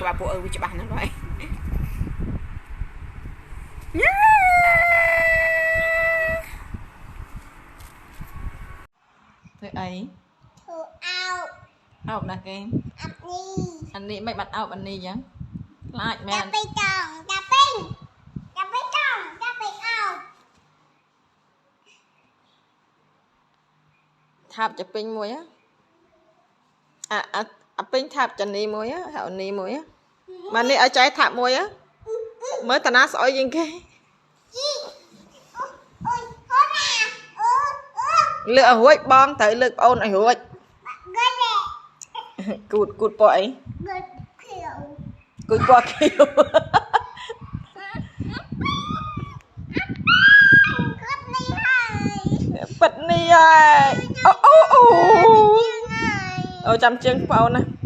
các bạn bộ với cho bạn nó vậy thôi ấy áo nè kem anh đi mấy bạn áo anh đi vậy lại mẹ tháp chụp pin mùi á pin tháp chân đi mùi á hậu đi mùi á mà đi ở trái tháp mùi á mới ta ná sỏi gì kia lựa hối bom tới lực ôn này hối cụt bội cụt qua kêu bật đi ơi ô chăm chân của ôn nè